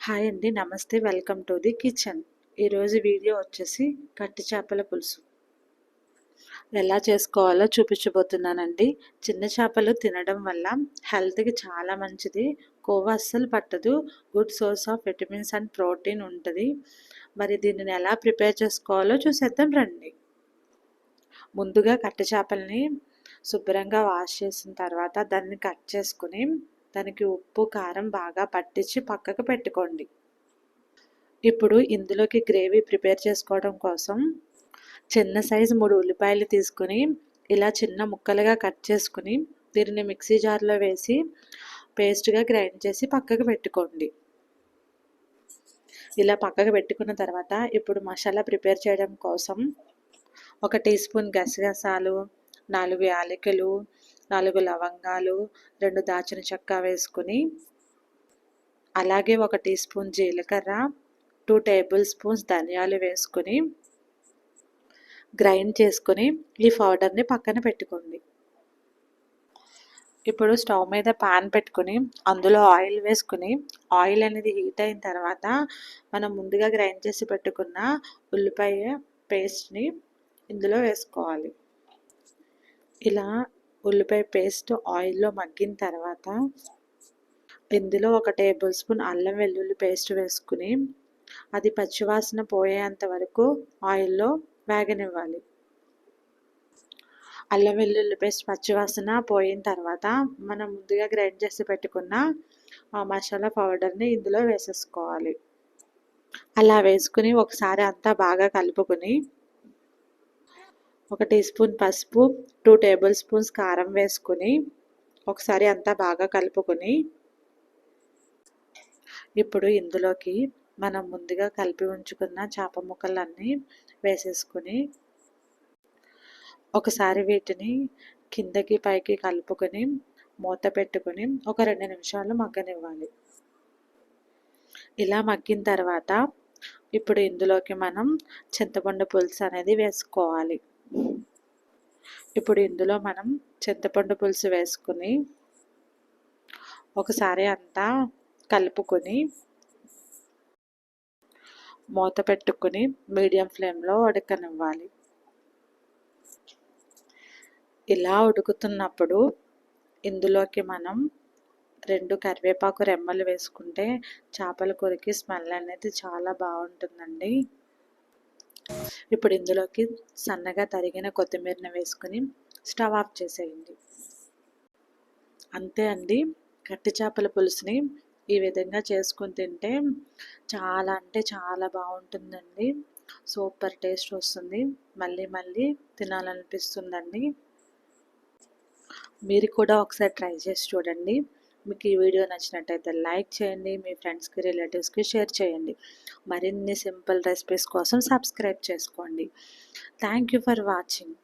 Hi అండి. నమస్తే. Welcome to the kitchen. ఈరోజు వీడియో వచ్చేసి కట్టి చేపల పులుసు ఎలా చేసుకోవాలో చూపించబోతున్నానండి. చిన్న చేపలు తినడం వల్ల హెల్త్కి చాలా మంచిది. కొవ్వు అస్సలు పట్టదు. Good source of vitamins and protein ఉంటుంది. మరి దీనిని ఎలా ప్రిపేర్ చేసుకోవాలో చూసేద్దాం రండి. ముందుగా కట్టి చేపల్ని శుభ్రంగా వాష్ చేసిన తర్వాత దాన్ని కట్ చేసుకుని దానికి ఉప్పు కారం బాగా పట్టించి పక్కకు పెట్టుకోండి. ఇప్పుడు ఇందులోకి గ్రేవీ ప్రిపేర్ చేసుకోవడం కోసం చిన్న సైజు 3 ఉల్లిపాయలు తీసుకుని ఇలా చిన్న ముక్కలుగా కట్ చేసుకుని దీనిని మిక్సీ జార్లో వేసి పేస్ట్గా గ్రైండ్ చేసి పక్కకు పెట్టుకోండి. ఇలా పక్కకు పెట్టుకున్న తర్వాత ఇప్పుడు మసాలా ప్రిపేర్ చేయడం కోసం 1 టీ స్పూన్ గసగసాలు, 4 యాలకులు, 4 లవంగాలు, 2 దాల్చిన చెక్క వేసుకుని అలాగే 1 టీ స్పూన్ జీలకర్ర, 2 టేబుల్ స్పూన్స్ ధనియాలు వేసుకుని గ్రైండ్ చేసుకుని ఈ పౌడర్ని పక్కన పెట్టుకోండి. ఇప్పుడు స్టవ్ మీద పాన్ పెట్టుకుని అందులో ఆయిల్ వేసుకుని ఆయిల్ అనేది హీట్ అయిన తర్వాత మనం ముందుగా గ్రైండ్ చేసి పెట్టుకున్న ఉల్లిపాయ పేస్ట్ని ఇందులో వేసుకోవాలి. ఇలా ఉల్లిపాయ పేస్ట్ ఆయిల్లో మగ్గిన తర్వాత ఇందులో 1 టేబుల్ స్పూన్ అల్లం వెల్లుల్లి పేస్ట్ వేసుకుని అది పచ్చివాసన పోయేంత వరకు ఆయిల్లో వేగనివ్వాలి. అల్లం వెల్లుల్లి పేస్ట్ పచ్చివాసన పోయిన తర్వాత మనం ముందుగా గ్రైండ్ చేసి పెట్టుకున్న మసాలా పౌడర్ని ఇందులో వేసేసుకోవాలి. అలా వేసుకుని ఒకసారి అంతా బాగా కలుపుకొని 1 టీ స్పూన్ పసుపు, 2 టేబుల్ స్పూన్స్ కారం వేసుకుని ఒకసారి అంతా బాగా కలుపుకొని ఇప్పుడు ఇందులోకి మనం ముందుగా కలిపి ఉంచుకున్న చేప ముక్కలన్నీ వేసేసుకుని ఒకసారి వీటిని కిందకి పైకి కలుపుకొని మూత పెట్టుకొని ఒక 2 నిమిషాలు మగ్గనివ్వాలి. ఇలా మగ్గిన తర్వాత ఇప్పుడు ఇందులోకి మనం చింతపండు పులుసు అనేది వేసుకోవాలి. ఇప్పుడు ఇందులో మనం చింతపండు పులుసు వేసుకుని ఒకసారి అంతా కలుపుకొని మూత పెట్టుకుని మీడియం ఫ్లేమ్లో ఉడకనివ్వాలి. ఇలా ఉడుకుతున్నప్పుడు ఇందులోకి మనం 2 కరివేపాకు రెమ్మలు వేసుకుంటే చేపల కూరకి స్మెల్ అనేది చాలా బాగుంటుందండి. ఇప్పుడు ఇందులోకి సన్నగా తరిగిన కొత్తిమీరని వేసుకుని స్టవ్ ఆఫ్ చేసేయండి. అంతే అండి. కట్టి చేపల పులుసుని ఈ విధంగా చేసుకొని తింటే చాలా అంటే చాలా బాగుంటుందండి. సూపర్ టేస్ట్ వస్తుంది. మళ్ళీ మళ్ళీ తినాలనిపిస్తుందండి. మీరు కూడా ఒకసారి ట్రై చేసి చూడండి. మీకు ఈ వీడియో నచ్చినట్టయితే లైక్ చేయండి. మీ ఫ్రెండ్స్కి రిలేటివ్స్కి షేర్ చేయండి. మరిన్ని సింపుల్ రెసిపీస్ కోసం సబ్స్క్రైబ్ చేసుకోండి. Thank you for watching.